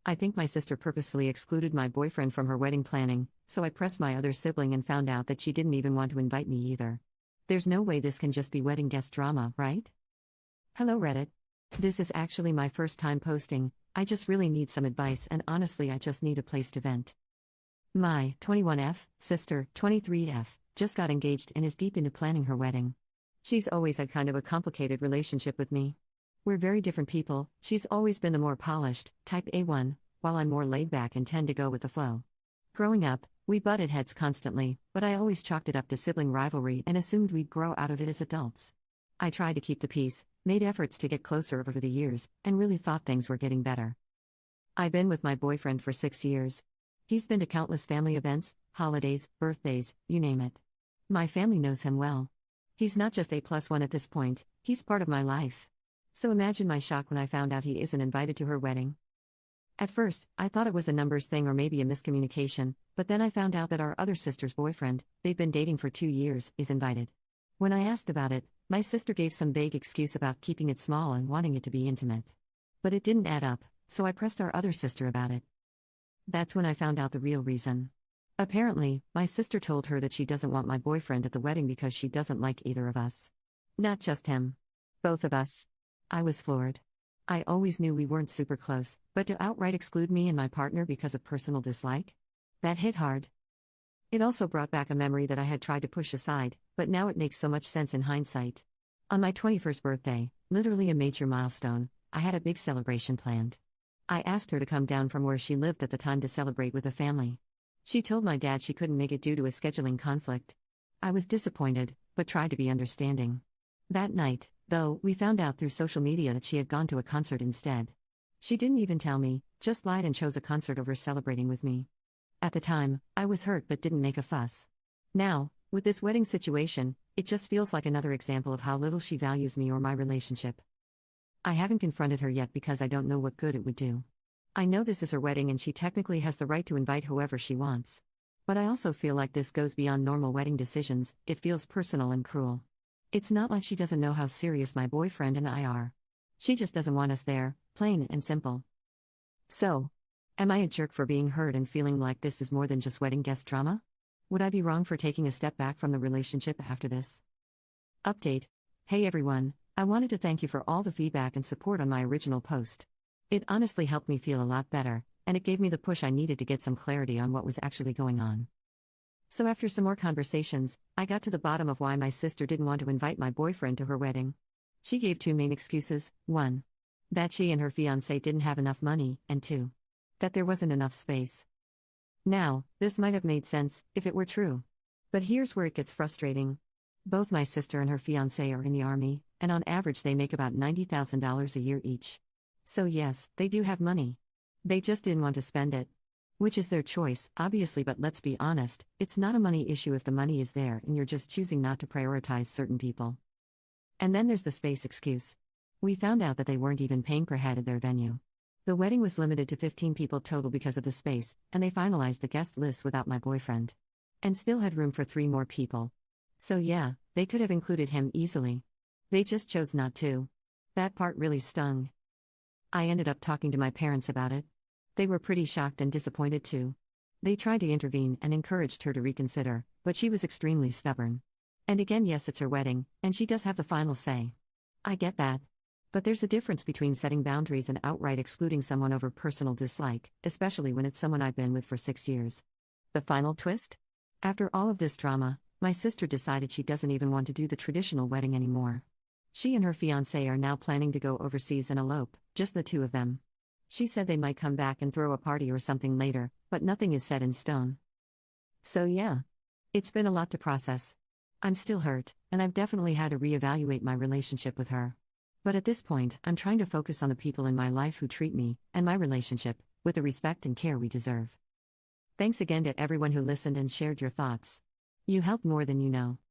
I think my sister purposefully excluded my boyfriend from her wedding planning, so I pressed my other sibling and found out that she didn't even want to invite me either. There's no way this can just be wedding guest drama, right? Hello Reddit. This is actually my first time posting. I just really need some advice, and honestly I just need a place to vent. My 21F sister, 23F, just got engaged and is deep into planning her wedding. She's always had kind of a complicated relationship with me. We're very different people. She's always been the more polished, type A1, while I'm more laid back and tend to go with the flow. Growing up, we butted heads constantly, but I always chalked it up to sibling rivalry and assumed we'd grow out of it as adults. I tried to keep the peace, made efforts to get closer over the years, and really thought things were getting better. I've been with my boyfriend for 6 years. He's been to countless family events, holidays, birthdays, you name it. My family knows him well. He's not just A+1 at this point, he's part of my life. So imagine my shock when I found out he isn't invited to her wedding. At first, I thought it was a numbers thing or maybe a miscommunication, but then I found out that our other sister's boyfriend, they've been dating for 2 years, is invited. When I asked about it, my sister gave some vague excuse about keeping it small and wanting it to be intimate. But it didn't add up, so I pressed our other sister about it. That's when I found out the real reason. Apparently, my sister told her that she doesn't want my boyfriend at the wedding because she doesn't like either of us. Not just him. Both of us. I was floored. I always knew we weren't super close, but to outright exclude me and my partner because of personal dislike? That hit hard. It also brought back a memory that I had tried to push aside, but now it makes so much sense in hindsight. On my 21st birthday, literally a major milestone, I had a big celebration planned. I asked her to come down from where she lived at the time to celebrate with the family. She told my dad she couldn't make it due to a scheduling conflict. I was disappointed, but tried to be understanding. That night, though, we found out through social media that she had gone to a concert instead. She didn't even tell me, just lied and chose a concert over celebrating with me. At the time, I was hurt but didn't make a fuss. Now, with this wedding situation, it just feels like another example of how little she values me or my relationship. I haven't confronted her yet because I don't know what good it would do. I know this is her wedding and she technically has the right to invite whoever she wants. But I also feel like this goes beyond normal wedding decisions. It feels personal and cruel. It's not like she doesn't know how serious my boyfriend and I are. She just doesn't want us there, plain and simple. So, am I a jerk for being hurt and feeling like this is more than just wedding guest drama? Would I be wrong for taking a step back from the relationship after this? Update. Hey everyone, I wanted to thank you for all the feedback and support on my original post. It honestly helped me feel a lot better, and it gave me the push I needed to get some clarity on what was actually going on. So after some more conversations, I got to the bottom of why my sister didn't want to invite my boyfriend to her wedding. She gave 2 main excuses: 1. That she and her fiancé didn't have enough money, and 2. That there wasn't enough space. Now, this might have made sense, if it were true. But here's where it gets frustrating. Both my sister and her fiancé are in the army, and on average they make about $90,000 a year each. So yes, they do have money. They just didn't want to spend it. Which is their choice, obviously, but let's be honest, it's not a money issue if the money is there and you're just choosing not to prioritize certain people. And then there's the space excuse. We found out that they weren't even paying per head at their venue. The wedding was limited to 15 people total because of the space, and they finalized the guest list without my boyfriend. And still had room for 3 more people. So yeah, they could have included him easily. They just chose not to. That part really stung. I ended up talking to my parents about it. They were pretty shocked and disappointed too. They tried to intervene and encouraged her to reconsider, but she was extremely stubborn. And again, yes, it's her wedding, and she does have the final say. I get that. But there's a difference between setting boundaries and outright excluding someone over personal dislike, especially when it's someone I've been with for 6 years. The final twist? After all of this drama, my sister decided she doesn't even want to do the traditional wedding anymore. She and her fiancé are now planning to go overseas and elope, just the 2 of them. She said they might come back and throw a party or something later, but nothing is set in stone. So yeah, it's been a lot to process. I'm still hurt, and I've definitely had to reevaluate my relationship with her. But at this point, I'm trying to focus on the people in my life who treat me, and my relationship, with the respect and care we deserve. Thanks again to everyone who listened and shared your thoughts. You helped more than you know.